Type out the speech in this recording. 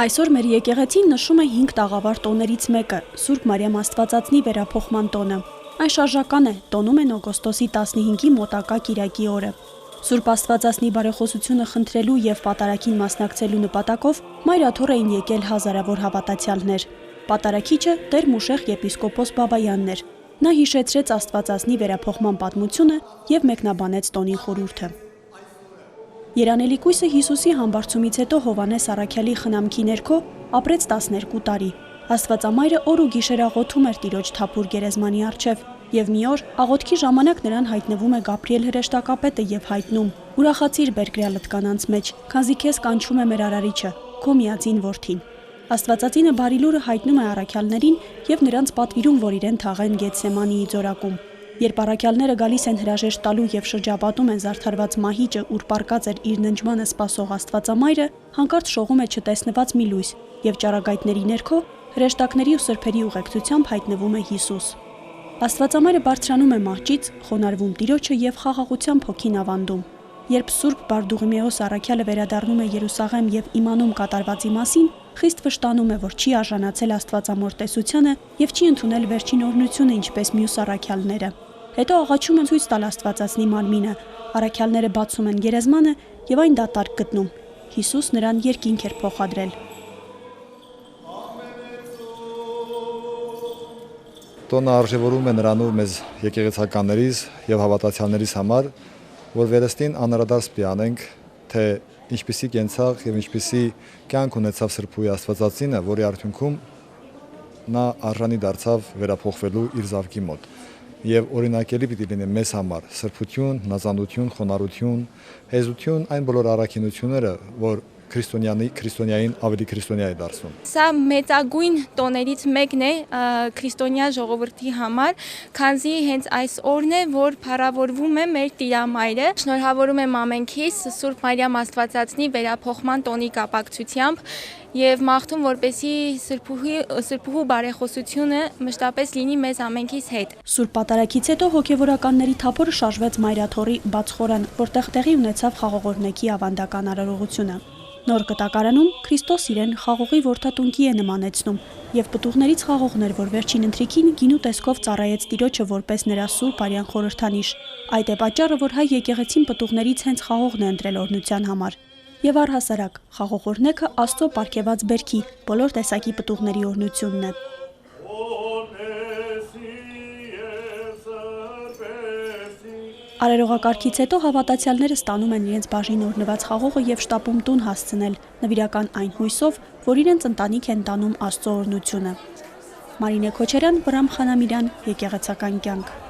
Այսօր մեր եկեղեցին նշում է 5 տաղավար տոներից մեկը՝ Սուրբ Մարիամ Աստվածածնի վերափոխման տոնը։ Այն շարժական է, տոնում են օգոստոսի 15-ի մոտակա կիրակի օրը։ Սուրբ Աստվածածնի բարեխոսությունը խնդրելու եւ պատարագին մասնակցելու նպատակով Մայր Աթոռ էին եկել հազարավոր հավատացյալներ։ Պատարագիչը Տեր Մուշեղ եպիսկոպոս Բաբայանն էր։ Նա հիշեցրեց Աստվածածնի վերափոխման պատմությունը եւ մեկնաբանեց տոնի խորհուրդը։ Երանելի կույսը Հիսուսի համբարձումից հետո Հովհաննես Առաքյալի խնամքի ներքո ապրեց 12 տարի։ Աստվածամայրը օր ու գիշեր աղոթում էր Տիրոջ թափուր գերեզմանի առջև, եւ մի օր աղոթքի ժամանակ նրան հայտնվում է Գաբրիել հրեշտակապետը եւ հայտնում. «Ուրախացիր Բերգրյալդ կանանց մեջ, քանզի քեզ կանչում է մեր Արարիչը, քո միածին որդին»։ Աստվածածինը բարի լուրը հայտնում է առաքյալներին եւ նրանց պատվիրում, որ իրեն թաղեն Գեթսեմանիի ձորակում։ Երբ առաքյալները գալիս են հրաժեշտ տալու եւ շրջապատում են զարդարված մահիճը, ուր պառկած էր իր ննջմանը սպասող Աստվածամայրը, հանկարծ շողում է չտեսնված մի լույս եւ ճառագայթների ներքո հրեշտակների ու սրբերի ուղեկցությամբ հայտնվում է Հիսուս։ Աստվածամայրը բարձրանում է մահճից, խոնարհվում Տիրոջը եւ խաղաղությամբ հոգին ավանդում։ Երբ Սուրբ Բարդուղիմեոս առաքյալը վերադառնում է Երուսաղեմ եւ իմանում կատարվածի մասին, խիստ վշտանում է, որ չի արժանացել Աստվածամոր տեսությանը եւ չի ընդունել վերջին օրհնությունը, ինչպես մյուս առաքյալները։ Հետո աղաչում են ցույց տալ Աստվածածնի մարմինը։ Առաքյալները բացում են գերեզմանը եւ այն դատարկ գտնում։ Հիսուս նրան երկինք էր փոխադրել։ Տոնը արժևորում է նրանով մեզ եկեղեցականներից եւ հավատացյալներից համար, որ վերստին անհրաժեշտ պիտի անենք, թե ինչպիսի կենցաղ եւ ինչպիսի կյանք ունեցավ Սրբուհի Աստվածածինը, որի արդյունքում նա արժանի դարձավ վերափոխվելու իր զավկի մոտ։ Եվ օրինակելի պիտի լինի մեզ համար սրբություն, հնազանդություն, խոնարհություն, հեզություն, այն բոլոր առաքինությունները, որ քրիստոնյային ավելի քրիստոնյա է դարձնում։ Սա մեծագույն տոներից մեկն է քրիստոնյա ժողովրդի համար, քանզի հենց այս օրն է, որ փառավորվում է մեր Տիրամայրը։ Շնորհավորում եմ ամենքիս Սուրբ Մարիամ Աստվածածնի վերափոխման տոնի կապակցությամբ եւ մաղթում, որպեսզի Սրբուհու բարեխոսությունը մշտապես լինի մեզ ամենքիս հետ։ Սուրբ պատարագից հետո հոգևորականների թափորը շարժվեց Մայր Աթոռի բաց խորան, որտեղ տեղի ունեցավ խաղողորմեկի ավանդական արարողությունը։ Նոր կտակարանում Քրիստոս իրեն խաղողի որդատունկի է նմանեցնում եւ պտուղներից խաղողն էր, որ վերջին ընթրիքին գինու տեսքով ծառայեց Տիրոջը որպես նրա սուրբ արյան խորհրդանիշ։ Այդ է պատճառը, որ հայ եկեղեցին պտուղներից հենց խաղողն է ընտրել օրհնության համար։ Եվ առհասարակ խաղողորնեքը Աստծո պարգևած բերքի բոլոր տեսակի պտուղների օրհնությունն է։ Արարողակարգից հետո հավատացյալները ստանում են իրենց բաժին օրհնված խաղողը եւ շտապում տուն հասցնել, նվիրական այն հույսով, որ իրենց ընտանիք են տանում Աստծո օրհնությունը։ Մարինե Քոչարյան, Վրամ Խանամիրյան, Եկեղեցական կյանք։